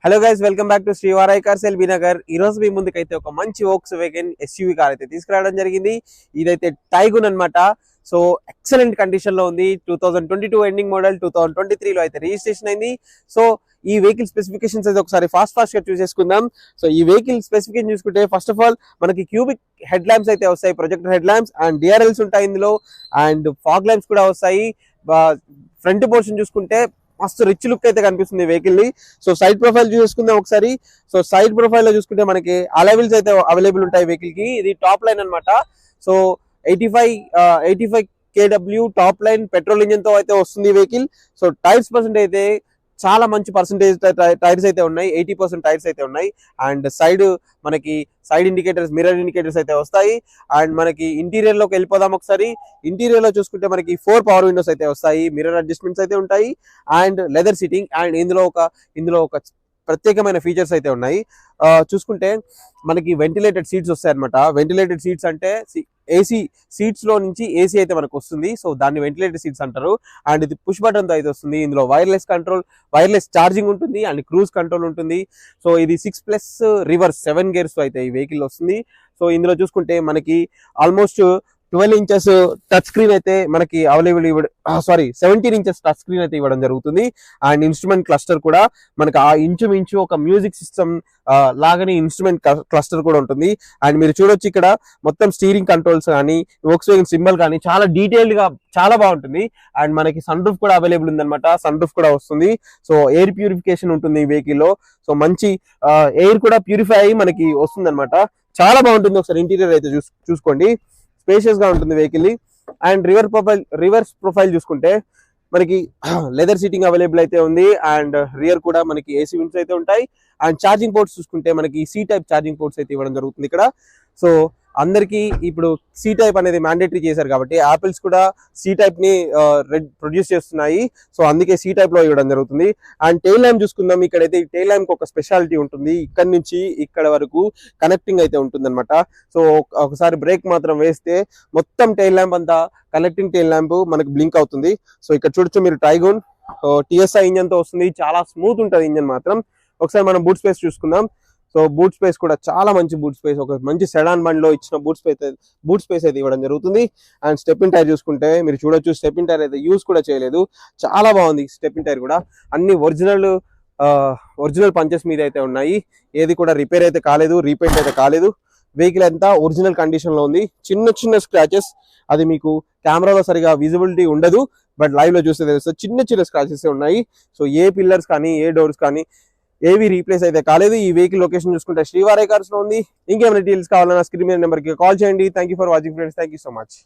Hello guys, welcome back to Srivarai cars LB Nagar. ఈ రోజు మీ ముందుకైతే ఒక మంచి వోక్స్ వేగన్ ఎస్యూవీ కార్ అయితే తీసుకురావడం జరిగింది. ఇదైతే టైగున్ అన్నమాట. సో ఎక్సలెంట్ కండిషన్ లో ఉంది. 2022 ఎండింగ్ మోడల్, 2023 లో అయితే రిజిస్ట్రేషన్ అయింది. సో ఈ వెహికల్ స్పెసిఫికేషన్స్ అయితే ఒకసారి ఫాస్ట్ గా చూసేసుకుందాం. సో ఈ వెహికల్ స్పెసిఫికేషన్ చూసుకుంటే ఫస్ట్ ఆఫ్ ఆల్ మనకి క్యూబిక్ హెడ్ ల్యాంప్స్ అయితే వస్తాయి, projector head lamps and DRLs ఉంటాయి ఇందులో, అండ్ ఫాగ్ ల్యాంప్స్ కూడా వస్తాయి. ఫ్రంట్ పోర్షన్ చూసుకుంటే మస్తు రిచ్ లుక్ అయితే కనిపిస్తుంది వెహికల్ ని. సో సైడ్ ప్రొఫైల్ చూసుకుందాం ఒకసారి. సో సైడ్ ప్రొఫైల్ లో చూసుకుంటే మనకి అలైవిల్స్ అయితే అవైలబుల్ ఉంటాయి వెహికల్ కి. ఇది టాప్ లైన్ అన్నమాట. So 85 KW top line petrol engine తో అయితే వస్తుంది వెహికల్. సో టైర్స్ పర్సెంట్ అయితే చాలా మంచి పర్సెంటేజ్ టైర్స్ అయితే ఉన్నాయి, 80% టైర్స్ అయితే ఉన్నాయి. అండ్ మనకి సైడ్ ఇండికేటర్స్, మిర్రర్ ఇండికేటర్స్ అయితే వస్తాయి. అండ్ మనకి ఇంటీరియర్ లోకి వెళ్ళిపోదాం ఒకసారి. ఇంటీరియర్ లో చూసుకుంటే మనకి 4 పవర్ విండోస్ అయితే వస్తాయి, మిర్రర్ అడ్జస్ట్మెంట్స్ అయితే ఉంటాయి, అండ్ లెదర్ సీటింగ్. అండ్ ఇందులో ఒక ప్రత్యేకమైన ఫీచర్స్ అయితే ఉన్నాయి. చూసుకుంటే మనకి వెంటిలేటెడ్ సీట్స్ వస్తాయి అనమాట. వెంటిలేటెడ్ సీట్స్ అంటే ఏసీ సీట్స్ లో నుంచి ఏసీ అయితే మనకు వస్తుంది. సో దాన్ని వెంటిలేటెడ్ సీట్స్ అంటారు. అండ్ ఇది పుష్ బటన్ తో అయితే వస్తుంది. ఇందులో వైర్లెస్ ఛార్జింగ్ ఉంటుంది అండ్ క్రూజ్ కంట్రోల్ ఉంటుంది. సో ఇది 6+ రివర్స్ 7 గేర్స్ తో అయితే ఈ వెహికల్ వస్తుంది. సో ఇందులో చూసుకుంటే మనకి ఆల్మోస్ట్ 12 ఇంచెస్ టచ్ స్క్రీన్ అయితే మనకి అవైలబుల్ 17 ఇంచెస్ టచ్ స్క్రీన్ అయితే ఇవ్వడం జరుగుతుంది. అండ్ ఇన్స్ట్రుమెంట్ క్లస్టర్ కూడా మనకి ఆ ఇంచుమించు ఒక మ్యూజిక్ సిస్టమ్ లాగానే ఇన్స్ట్రుమెంట్ క్లస్టర్ కూడా ఉంటుంది. అండ్ మీరు చూడొచ్చు ఇక్కడ మొత్తం స్టీరింగ్ కంట్రోల్స్ కానీ, వోక్స్‌వేగన్ సింబల్ కానీ చాలా డీటెయిల్డ్ గా చాలా బాగుంటుంది. అండ్ మనకి సన్ రూఫ్ కూడా అవైలబుల్ ఉంది అనమాట. సన్ రూఫ్ కూడా వస్తుంది. సో ఎయిర్ ప్యూరిఫికేషన్ ఉంటుంది ఈ వెహికల్ లో. సో మంచి ఎయిర్ కూడా ప్యూరిఫై అయ్యి మనకి వస్తుంది అనమాట. చాలా బాగుంటుంది. ఒకసారి ఇంటీరియర్ అయితే చూసుకోండి. స్పేషియస్ గా ఉంటుంది వెహికల్. అండ్ రివర్స్ ప్రొఫైల్ చూసుకుంటే మనకి లెదర్ సీటింగ్ అవైలబుల్ అయితే ఉంది. అండ్ రియర్ కూడా మనకి ఏసీ విండ్స్ అయితే ఉంటాయి. అండ్ ఛార్జింగ్ పోర్ట్స్ చూసుకుంటే మనకి సి టైప్ ఛార్జింగ్ పోర్ట్స్ అయితే ఇవ్వడం జరుగుతుంది ఇక్కడ. సో అందరికి ఇప్పుడు సి టైప్ అనేది మ్యాండేటరీ చేశారు కాబట్టి యాపిల్స్ కూడా సి టైప్ ని ప్రొడ్యూస్ చేస్తున్నాయి. సో అందుకే సి టైప్ లో ఇవ్వడం జరుగుతుంది. అండ్ టెయిల్ ల్యాంప్ చూసుకుందాం. ఇక్కడైతే టెయిల్ ల్యాంప్ ఒక స్పెషాలిటీ ఉంటుంది. ఇక్కడ నుంచి ఇక్కడ వరకు కనెక్టింగ్ అయితే ఉంటుంది అనమాట. సో ఒకసారి బ్రేక్ మాత్రం వేస్తే మొత్తం టెయిల్ ల్యాంప్ అంతా కనెక్టింగ్ టెయిల్ ల్యాంప్ మనకి బ్లింక్ అవుతుంది. సో ఇక్కడ చూడొచ్చు మీరు టైగూన్ TSI ఇంజన్ తో వస్తుంది. చాలా స్మూత్ ఉంటుంది ఇంజన్ మాత్రం. ఒకసారి మనం బూట్ స్పేస్ చూసుకుందాం. సో బూట్ స్పేస్ కూడా చాలా మంచి బూట్ స్పేస్, ఒక మంచి సెడాన్ బండ్లో ఇచ్చిన బూట్ స్పేస్ అయితే ఇవ్వడం జరుగుతుంది. అండ్ స్టెప్పిన్ టైర్ చూసుకుంటే మీరు చూడొచ్చు, స్టెప్పిన్ టైర్ అయితే యూజ్ కూడా చేయలేదు, చాలా బాగుంది స్టెప్పిన్ టైర్ కూడా. అన్ని ఒరిజినల్ పంచెస్ మీద అయితే ఉన్నాయి. ఏది కూడా రిపేర్ అయితే కాలేదు, రీపెయింట్ అయితే కాలేదు. వెహికల్ అంతా ఒరిజినల్ కండిషన్ లో ఉంది. చిన్న స్క్రాచెస్, అది మీకు కెమెరాలో సరిగా విజిబిలిటీ ఉండదు, బట్ లైవ్ లో చూస్తే తెలుస్తుంది. చిన్న స్క్రాచెస్ ఉన్నాయి. సో ఏ పిల్లర్స్ కానీ ఏ డోర్స్ కానీ ఏవి రీప్లేస్ అయితే కాలేదు. ఈ వెహికల్ లొకేషన్ చూసుకుంటే శ్రీవారాయ్ కార్స్ లో ఉంది. ఇంకేమైనా డీటెయిల్స్ కావాలన్నా స్క్రీన్ మీద నెంబర్ కి కాల్ చేయండి. Thank you for watching friends. Thank you so much.